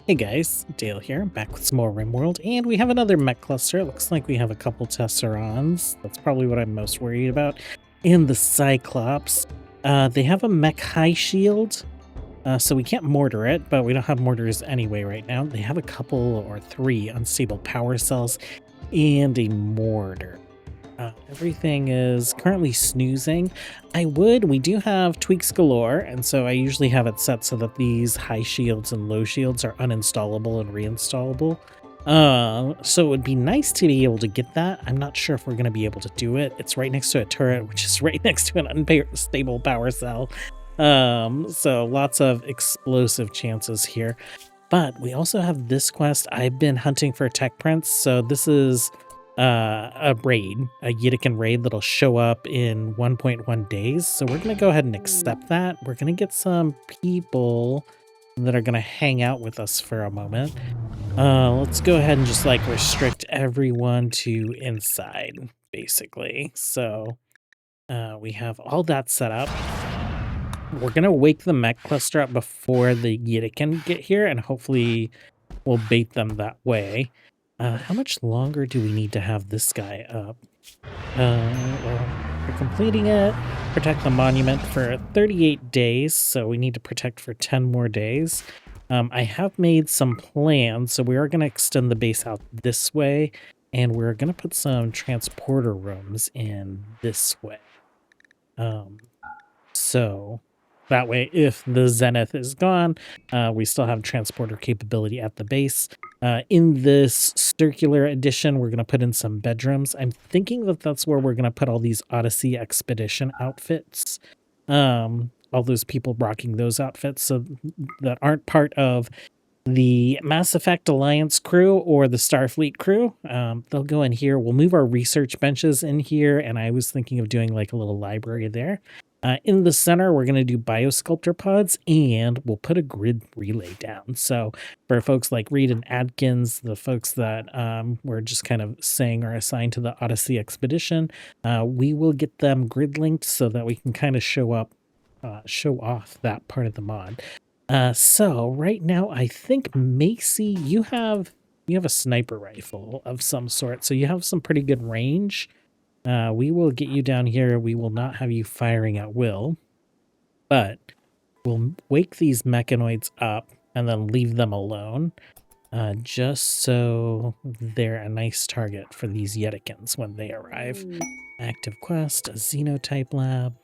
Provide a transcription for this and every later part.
Hey guys, Dale here, back with some more RimWorld, and we have another mech cluster. It looks like we have a couple Tesserons. That's probably what I'm most worried about. And the Cyclops. They have a mech high shield, so we can't mortar it, but we don't have mortars anyway right now. They have a couple or three unstable power cells and a mortar. Everything is currently snoozing. We do have tweaks galore, and so I usually have it set so that these high shields and low shields are uninstallable and reinstallable. So it would be nice to be able to get that. I'm not sure if we're going to be able to do it. It's right next to a turret, which is right next to an unstable power cell. So lots of explosive chances here. But we also have this quest. I've been hunting for tech prints, so this is a raid, a Yitican raid that'll show up in 1.1 days. So we're going to go ahead and accept that. We're going to get some people that are going to hang out with us for a moment. Let's go ahead and just like restrict everyone to inside, basically. So we have all that set up. We're going to wake the mech cluster up before the Yitican get here, and hopefully we'll bait them that way. How much longer do we need to have this guy up? Well, we're completing it. Protect the monument for 38 days, so we need to protect for 10 more days. I have made some plans, so we are going to extend the base out this way, and we're going to put some transporter rooms in this way. So that way, if the Zenith is gone, we still have transporter capability at the base. In this circular edition, we're going to put in some bedrooms. I'm thinking that that's where we're going to put all these Odyssey Expedition outfits. All those people rocking those outfits so that aren't part of the Mass Effect Alliance crew or the Starfleet crew. They'll go in here. We'll move our research benches in here, and I was thinking of doing like a little library there. In the center, we're going to do biosculptor pods, and we'll put a grid relay down. So for folks like Reed and Adkins, the folks that we're just kind of saying are assigned to the Odyssey Expedition, we will get them grid linked so that we can kind of show off that part of the mod. So right now, I think Macy, you have a sniper rifle of some sort, so you have some pretty good range. We will get you down here. We will not have you firing at will, but we'll wake these mechanoids up and then leave them alone, just so they're a nice target for these Yetikans when they arrive. Active quest, a Xenotype lab.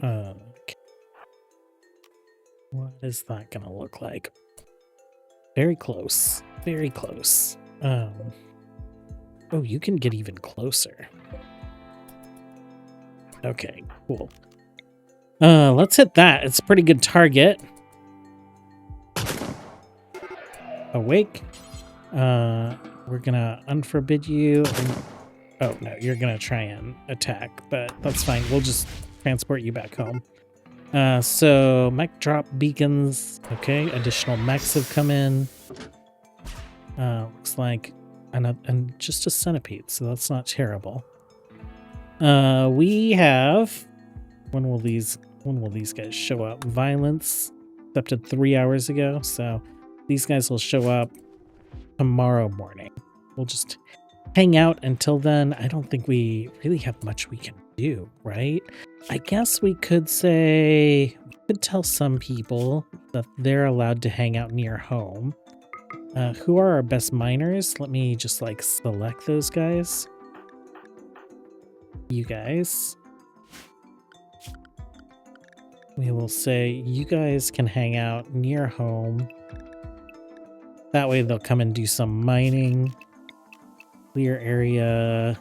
Okay. What is that going to look like? Very close. Very close. Oh, you can get even closer. Okay, cool. Let's hit that. It's a pretty good target. Awake. We're gonna unforbid you. Oh, no, you're gonna try and attack, but that's fine. We'll just transport you back home. So mech drop beacons. Okay, additional mechs have come in. Looks like and just a centipede, so that's not terrible. We have when will these guys show up? Violence accepted 3 hours ago, so these guys will show up tomorrow morning. We'll just hang out until then. I don't think we really have much we can do, right? I guess we could tell some people that they're allowed to hang out near home. Who are our best miners? Let me just like select those guys. You guys. We will say you guys can hang out near home. That way they'll come and do some mining. Clear area.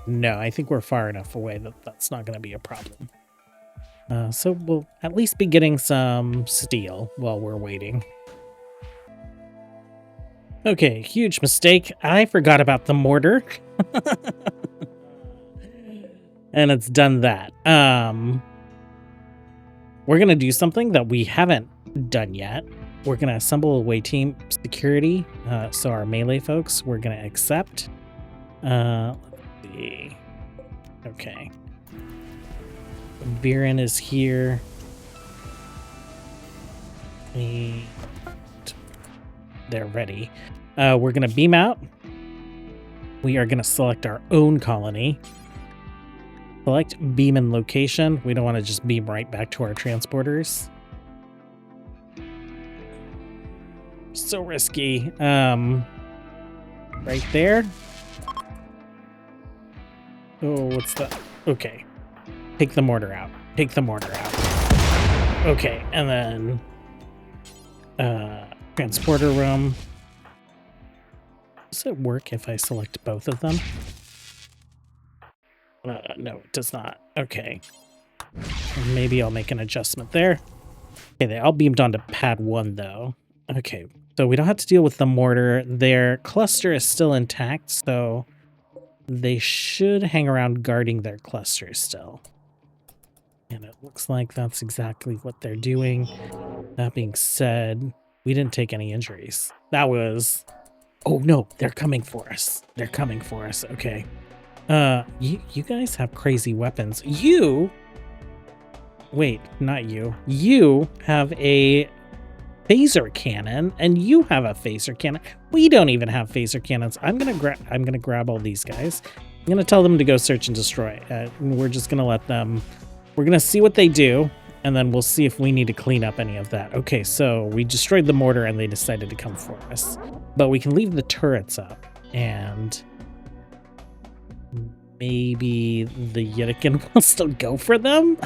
No, I think we're far enough away that that's not going to be a problem. So we'll at least be getting some steel while we're waiting. Okay, huge mistake. I forgot about the mortar. And it's done that. We're going to do something that we haven't done yet. We're going to assemble away team security. So our melee folks, we're going to accept. Let's see. Okay. Viren is here. they're ready. We're going to beam out. We are going to select our own colony. Select beam and location. We don't want to just beam right back to our transporters. So risky. Right there. Oh, what's that? Okay. Take the mortar out. Take the mortar out. Okay, and then transporter room. Does it work if I select both of them? No, it does not. Okay. Maybe I'll make an adjustment there. Okay, they all beamed onto pad 1, though. Okay, so we don't have to deal with the mortar. Their cluster is still intact, so they should hang around guarding their cluster still. And it looks like that's exactly what they're doing. That being said, we didn't take any injuries. That was... Oh, no, they're coming for us. They're coming for us. Okay. You guys have crazy weapons. You... Wait, not you. You have a phaser cannon, and you have a phaser cannon. We don't even have phaser cannons. I'm gonna grab all these guys. I'm gonna tell them to go search and destroy. We're just gonna let them... We're gonna see what they do, and then we'll see if we need to clean up any of that. Okay, so we destroyed the mortar, and they decided to come for us. But we can leave the turrets up, and maybe the Yetican will still go for them?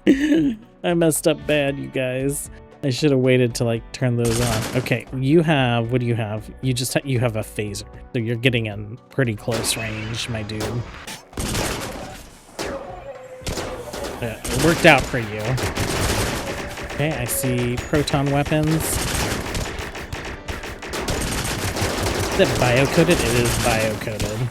I messed up bad, you guys. I should have waited to like turn those on. Okay, you have, what do you have? You have a phaser, so you're getting in pretty close range, my dude. It worked out for you. Okay, I see proton weapons. Is it bio-coded? It is bio-coded.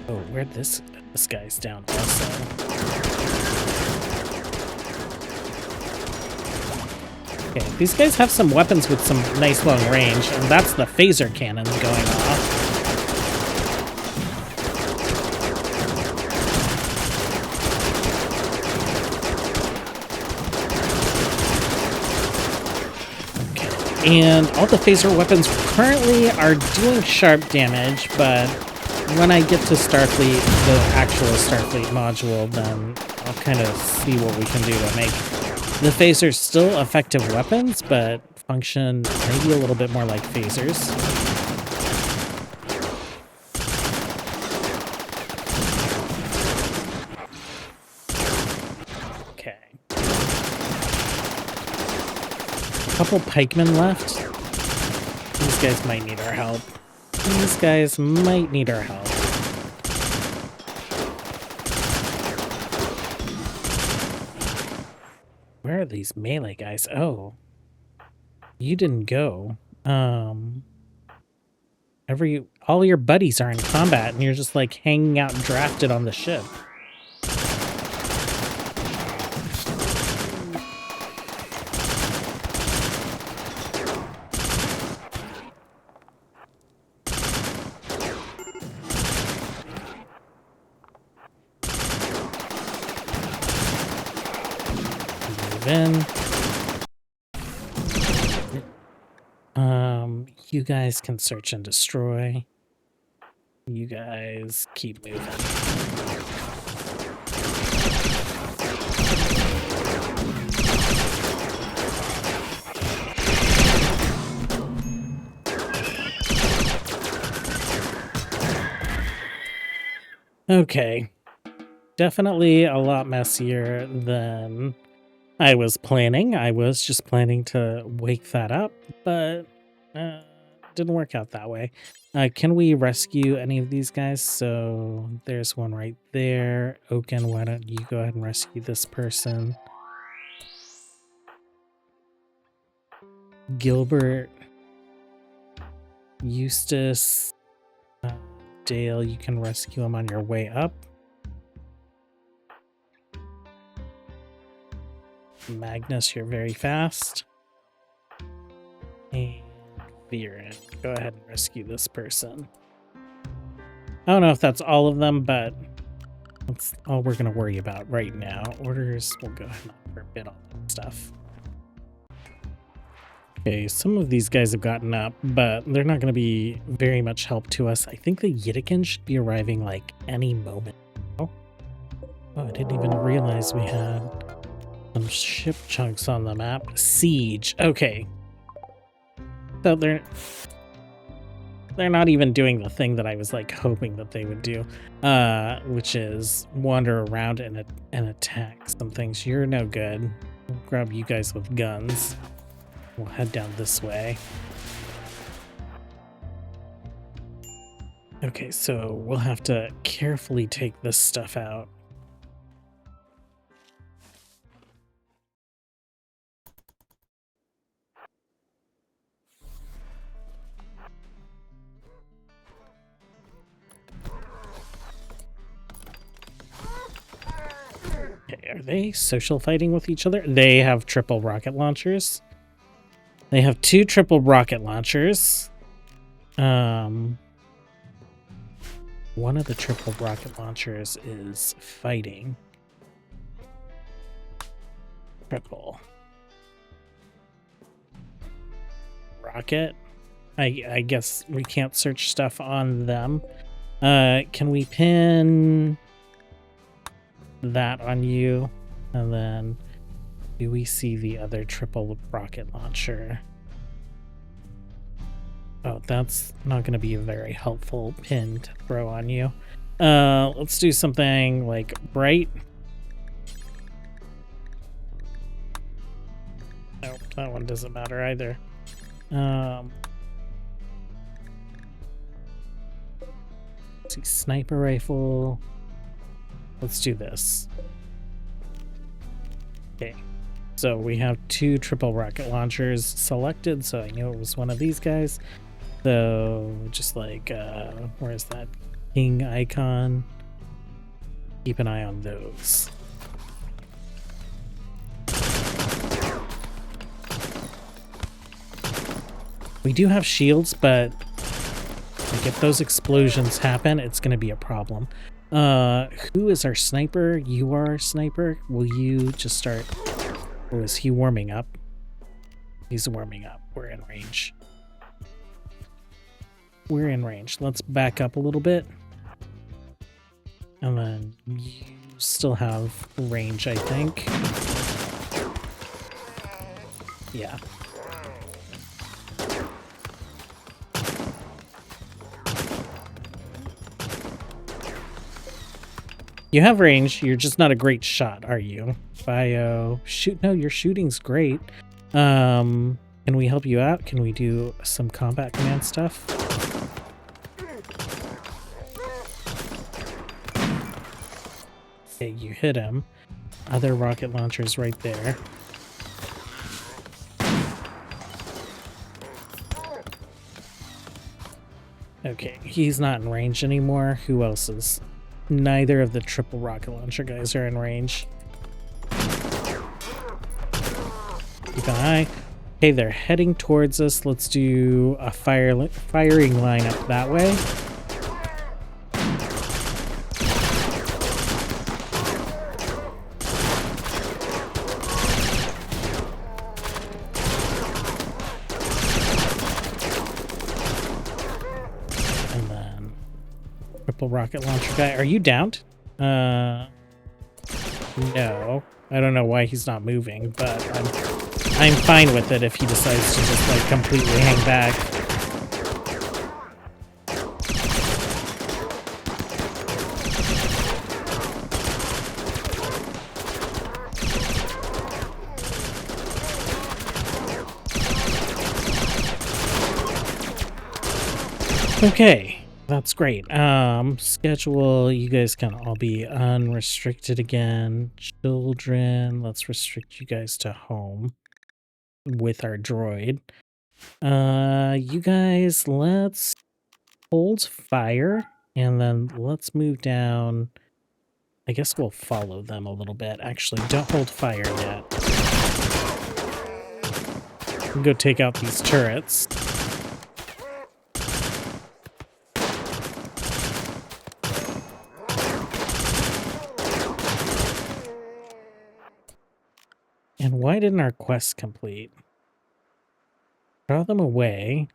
Oh, where'd this guy's down also. Okay, these guys have some weapons with some nice long range, and that's the phaser cannon going off. And all the phaser weapons currently are doing sharp damage, but when I get to Starfleet, the actual Starfleet module, then I'll kind of see what we can do to make the phasers still effective weapons, but function maybe a little bit more like phasers. Couple pikemen left. These guys might need our help. These guys might need our help. Where are these melee guys? Oh. You didn't go. All your buddies are in combat and you're just like hanging out drafted on the ship. In. You guys can search and destroy. You guys keep moving. Okay. Definitely a lot messier than I was planning. I was just planning to wake that up, but didn't work out that way. Can we rescue any of these guys? So there's one right there. Oaken, why don't you go ahead and rescue this person? Gilbert, Eustace, Dale, you can rescue him on your way up. Magnus, you're very fast. And Viren, go ahead and rescue this person. I don't know if that's all of them, but That's all we're going to worry about right now. Orders, we'll go ahead and forbid all that stuff. Okay, some of these guys have gotten up, but they're not going to be very much help to us. I think the Yitikin should be arriving like any moment. Oh, I didn't even realize we had some ship chunks on the map. Siege. Okay. So they're not even doing the thing that I was like hoping that they would do, which is wander around and attack some things. You're no good. We'll grab you guys with guns. We'll head down this way. Okay, so we'll have to carefully take this stuff out. Okay, are they social fighting with each other? They have triple rocket launchers. They have 2 triple rocket launchers. One of the triple rocket launchers is fighting. Triple rocket. I guess we can't search stuff on them. Can we pin that on you? And then do we see the other triple rocket launcher? Oh, that's not going to be a very helpful pin to throw on you. Let's do something like bright. Nope, that one doesn't matter either. Let's see, sniper rifle. Let's do this. Okay. So we have 2 triple rocket launchers selected, so I knew it was one of these guys. So just like, where's that king icon? Keep an eye on those. We do have shields, but like if those explosions happen, it's going to be a problem. Who is our sniper? You are our sniper. Will you just start... Or is he warming up? He's warming up. We're in range. We're in range. Let's back up a little bit. And then you still have range, I think. Yeah. You have range. You're just not a great shot, are you? Bio. Shoot. No, your shooting's great. Can we help you out? Can we do some combat command stuff? Okay, you hit him. Other rocket launchers right there. Okay, he's not in range anymore. Who else is? Neither of the triple rocket launcher guys are in range. Keep an eye. Okay, they're heading towards us. Let's do a firing lineup that way. And then triple rocket launcher guy. Are you downed? No. I don't know why he's not moving, but I'm fine with it if he decides to just like completely hang back. Okay, that's great. Schedule, you guys can all be unrestricted again. Children, let's restrict you guys to home with our droid. You guys, let's hold fire and then let's move down. I guess we'll follow them a little bit. Actually, don't hold fire yet. We'll go take out these turrets. And why didn't our quest complete? Draw them away.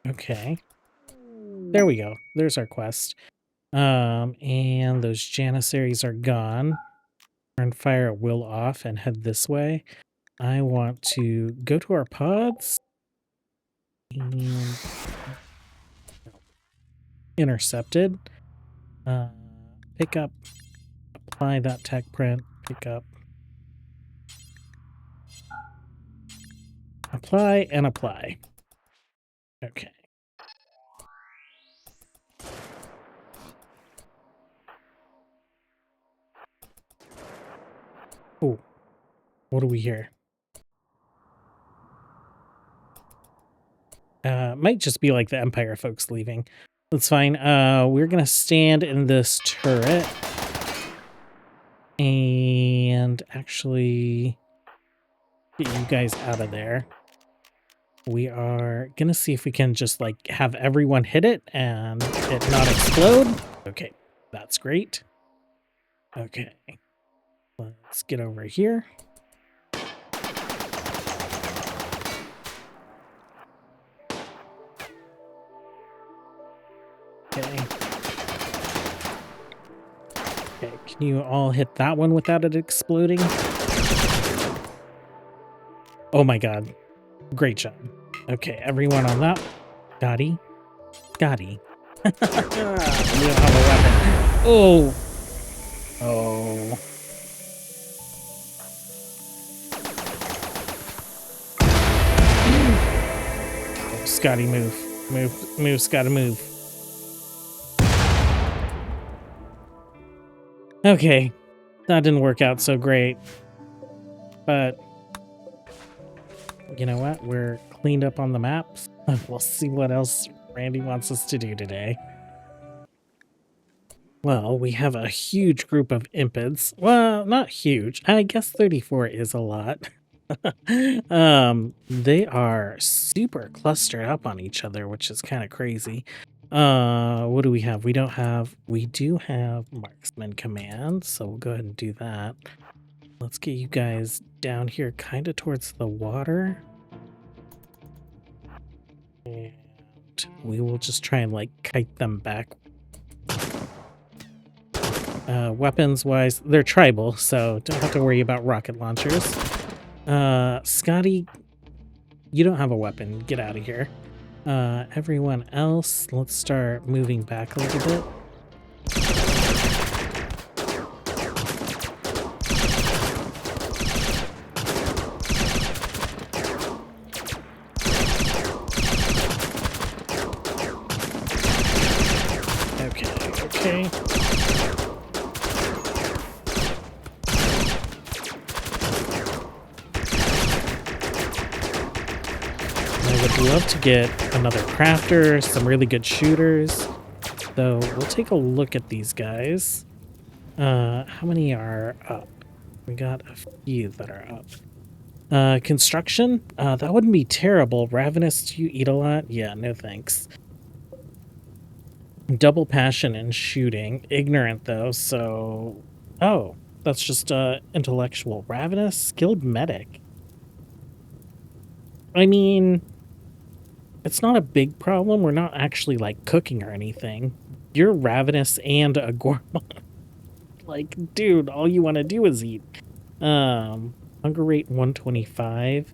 Okay. There we go. There's our quest. And those Janissaries are gone. Turn fire at will off and head this way. I want to go to our pods and intercepted. Pick up, apply that tech print, pick up, apply, and apply. Okay. Oh, what do we hear? Might just be like the Empire folks leaving. That's fine. We're gonna stand in this turret and actually get you guys out of there. We are gonna see if we can just like have everyone hit it and it not explode. Okay, that's great. Okay, let's get over here. Okay. Okay, can you all hit that one without it exploding? Oh my god. Great job. Okay, everyone on that. Scotty. Scotty. We don't have a weapon. Oh. Oh. Oh, Scotty, move. Move, Scotty, move. Okay. That didn't work out so great. But you know what? We're cleaned up on the maps. We'll see what else Randy wants us to do today. Well, we have a huge group of impids. Well, not huge. I guess 34 is a lot. They are super clustered up on each other, which is kind of crazy. What do we have? We do have marksman command, so we'll go ahead and do that. Let's get you guys down here kind of towards the water. And we will just try and like kite them back. Weapons wise, they're tribal, so don't have to worry about rocket launchers. Scotty, you don't have a weapon. Get out of here. Everyone else, let's start moving back a little bit. Okay. I would love to get another crafter, some really good shooters. So we'll take a look at these guys. How many are up? We got a few that are up. Construction? That wouldn't be terrible. Ravenous, do you eat a lot? Yeah, no thanks. Double passion and shooting. Ignorant, though, so... Oh, that's just intellectual. Ravenous, skilled medic. I mean, it's not a big problem. We're not actually, like, cooking or anything. You're ravenous and a gourmand. Like, dude, all you want to do is eat. Hunger rate 125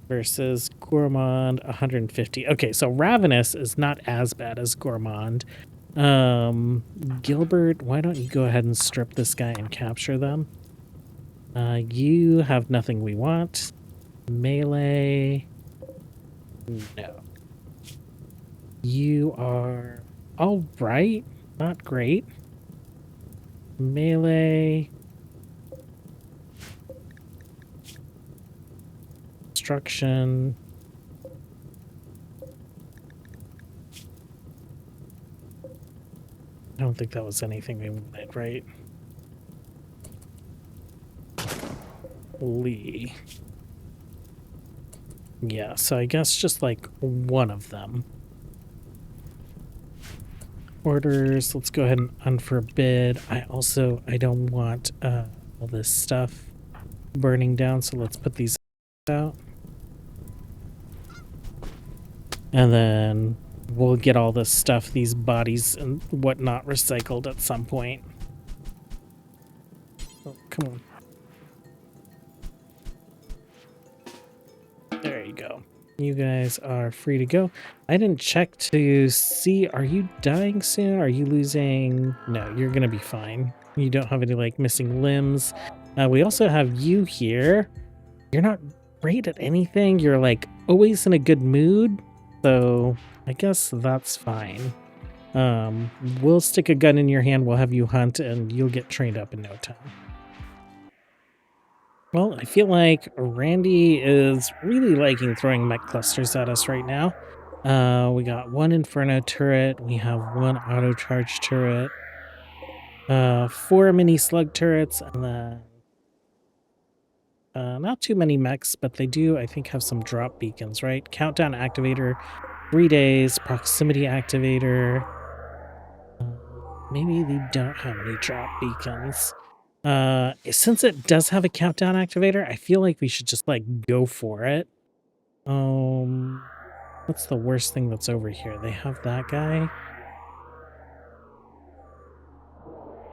versus gourmand 150. Okay, so ravenous is not as bad as gourmand. Gilbert, why don't you go ahead and strip this guy and capture them? You have nothing we want. Melee. No. You are all right. Not great. Melee. Construction. I don't think that was anything we wanted, right? Lee. Yeah, so I guess just like one of them. Orders, let's go ahead and unforbid. I don't want all this stuff burning down, so let's put these out. And then we'll get all this stuff, these bodies and whatnot, recycled at some point. Oh, come on. There you go. You guys are free to go. I didn't check to see, are you dying soon? Are you losing? No, you're gonna be fine. You don't have any like missing limbs. We also have you here. You're not great at anything. You're like always in a good mood. So I guess that's fine. We'll stick a gun in your hand. We'll have you hunt and you'll get trained up in no time. Well, I feel like Randy is really liking throwing mech clusters at us right now. We got one Inferno turret. We have one auto charge turret. 4 mini slug turrets, and then not too many mechs, but they do, I think, have some drop beacons, right? Countdown activator, 3 days, proximity activator. Maybe they don't have any drop beacons. Since it does have a countdown activator, I feel like we should just like go for it. What's the worst thing that's over here? They have that guy.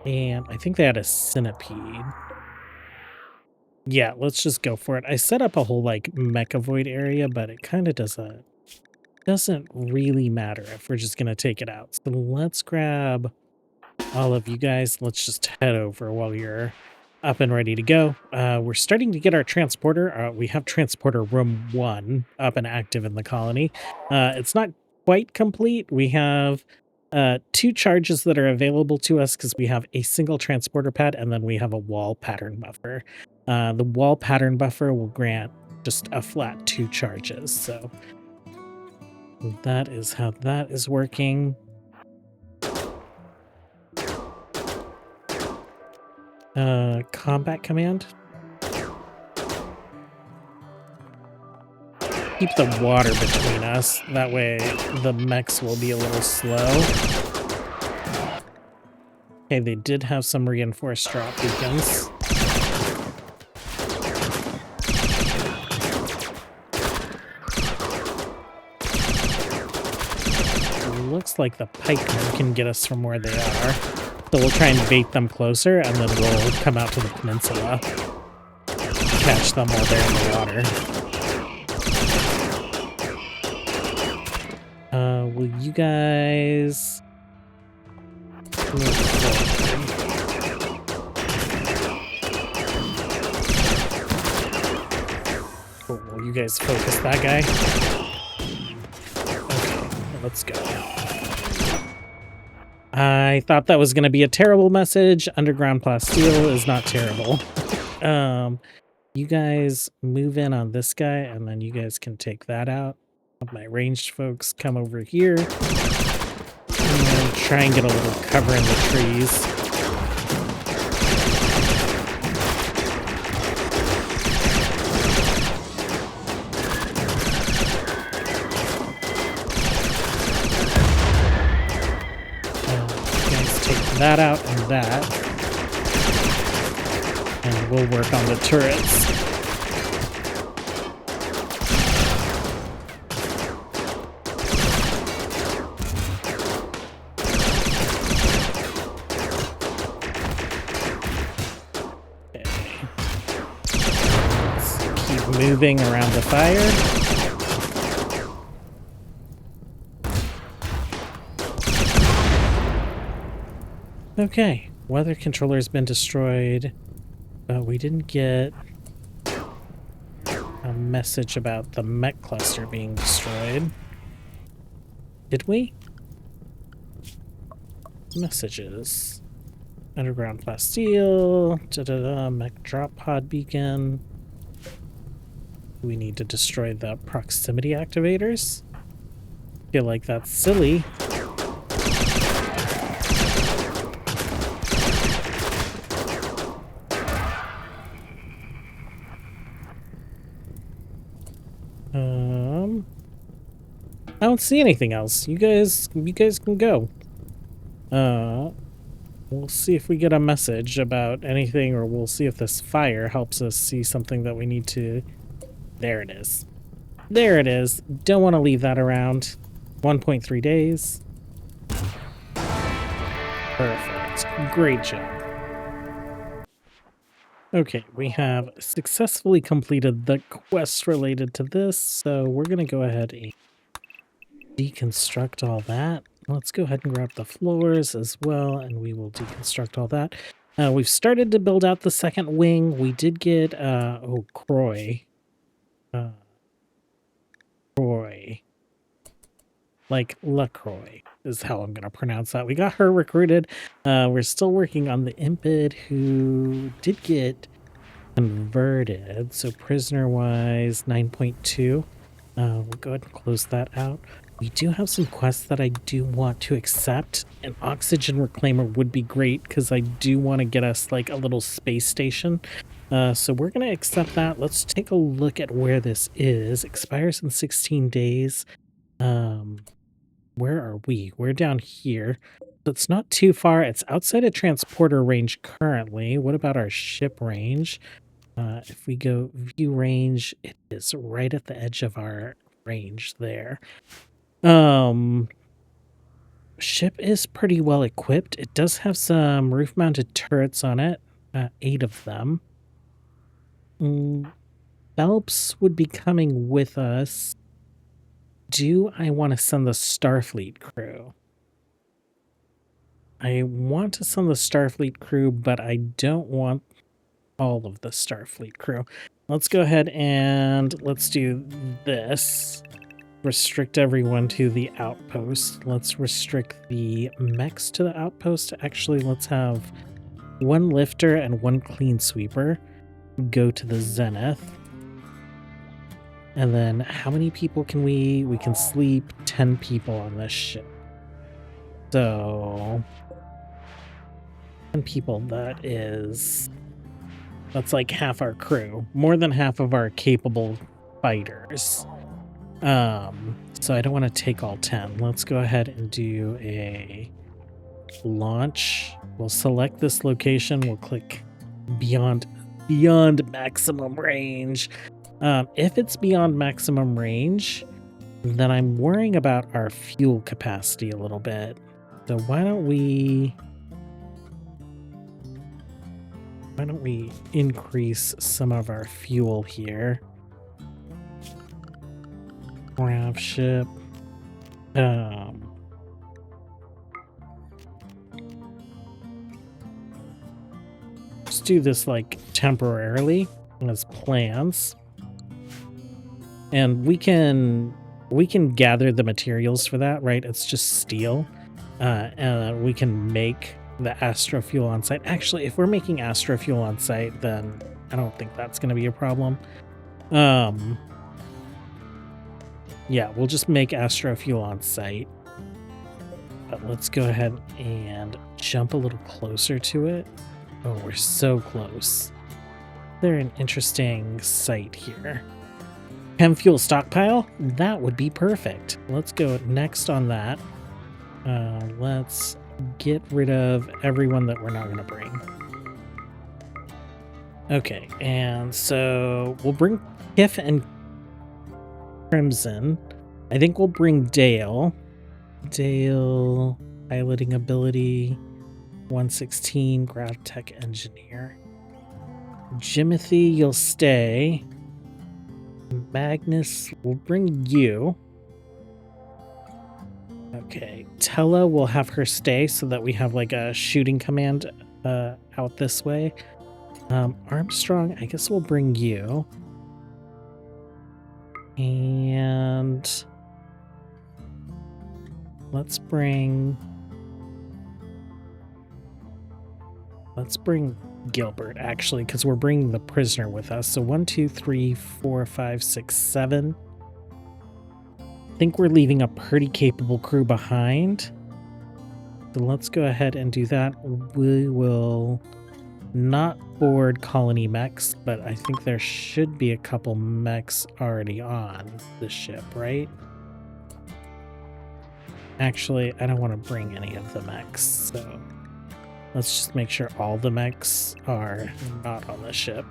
And I think they had a centipede. Yeah, let's just go for it. I set up a whole like mecha void area, but it kind of doesn't really matter if we're just gonna take it out. So let's grab all of you guys. Let's just head over while you're up and ready to go. We're starting to get our transporter. We have transporter room 1 up and active in the colony. It's not quite complete. We have 2 charges that are available to us because we have a single transporter pad and then we have a wall pattern buffer. The wall pattern buffer will grant just a flat 2 charges. So that is how that is working. Combat command. Keep the water between us. That way the mechs will be a little slow. Okay, they did have some reinforced drop beacons. Looks like the pikemen can get us from where they are. So we'll try and bait them closer, and then we'll come out to the peninsula. Catch them while they're in the water. Will you guys... Cool. Will you guys focus that guy? Okay, let's go. I thought that was going to be a terrible message. Underground plasteel is not terrible. You guys move in on this guy, and then you guys can take that out. My ranged folks come over here. And try and get a little cover in the trees. That out and that, and we'll work on the turrets. Okay. Let's keep moving around the fire. Okay, weather controller's been destroyed, but we didn't get a message about the mech cluster being destroyed. Did we? Messages. Underground plasteel, mech drop pod beacon. We need to destroy the proximity activators. Feel like that's silly. I don't see anything else. You guys can go. We'll see if we get a message about anything, or we'll see if this fire helps us see something that we need to... There it is. There it is. Don't want to leave that around. 1.3 days. Perfect. Great job. Okay, we have successfully completed the quest related to this, so we're going to go ahead and deconstruct all that. Let's go ahead and grab the floors as well, and we will deconstruct all that. We've started to build out the second wing. We did get, Croy. Croy. Like LaCroix is how I'm going to pronounce that. We got her recruited. We're still working on the Impid, who did get converted. So prisoner-wise, 9.2. We'll go ahead and close that out. We do have some quests that I do want to accept. An oxygen reclaimer would be great because I do want to get us like a little space station. So we're going to accept that. Let's take a look at where this is. Expires in 16 days. Where are we? We're down here. It's not too far. It's outside of transporter range currently. What about our ship range? If we go view range, it is right at the edge of our range there. Ship is pretty well equipped. It does have some roof-mounted turrets on it, 8 of them. Phelps would be coming with us. Do I want to send the Starfleet crew? I want to send the Starfleet crew, but I don't want all of the Starfleet crew. Let's go ahead and let's do this. Restrict everyone to the outpost. Let's restrict the mechs to the outpost. Actually, let's have 1 lifter and 1 clean sweeper go to the Zenith. And then how many people can we can sleep 10 people on this ship. So 10 people, that's like half our crew, more than half of our capable fighters. So I don't want to take all 10. Let's go ahead and do a launch. We'll select this location. We'll click beyond maximum range. If it's beyond maximum range, then I'm worrying about our fuel capacity a little bit. So why don't we increase some of our fuel here? Grav ship. Let's do this like temporarily as plans. And we can gather the materials for that, right? It's just steel. And we can make the astrofuel on site. Actually, if we're making astrofuel on site, then I don't think that's going to be a problem. Yeah, we'll just make astrofuel on site. But let's go ahead and jump a little closer to it. Oh, we're so close. They're an interesting site here. Chem fuel stockpile? That would be perfect. Let's go next on that. Let's get rid of everyone that we're not going to bring. Okay, and so we'll bring Kif and Crimson. I think we'll bring Dael. Dael, piloting ability, 116, Grav Tech Engineer. Jimothy, you'll stay. Magnus, we'll bring you. Okay, Tella will have her stay so that we have like a shooting command out this way. Armstrong, I guess we'll bring you. And let's bring Gilbert, actually, because we're bringing the prisoner with us. So 1, 2, 3, 4, 5, 6, 7. I think we're leaving a pretty capable crew behind. So let's go ahead and do that. We will not board colony mechs, but I think there should be a couple mechs already on the ship, right? Actually, I don't want to bring any of the mechs, so Let's just make sure all the mechs are not on the ship.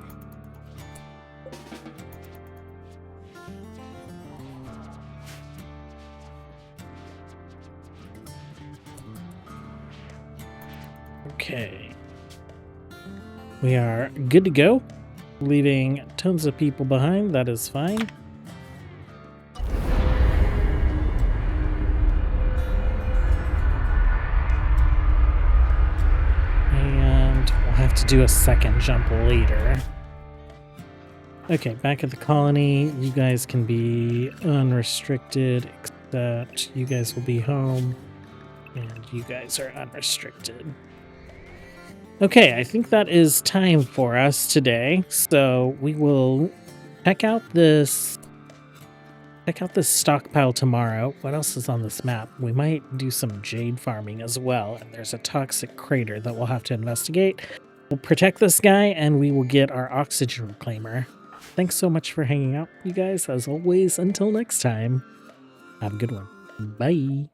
Okay. We are good to go. Leaving tons of people behind, that is fine. And we'll have to do a second jump later. Okay, back at the colony, you guys can be unrestricted, except you guys will be home, and you guys are unrestricted. Okay, I think that is time for us today. So we will check out this stockpile tomorrow. What else is on this map? We might do some jade farming as well. And there's a toxic crater that we'll have to investigate. We'll protect this guy and we will get our oxygen reclaimer. Thanks so much for hanging out, you guys. As always, until next time, have a good one. Bye.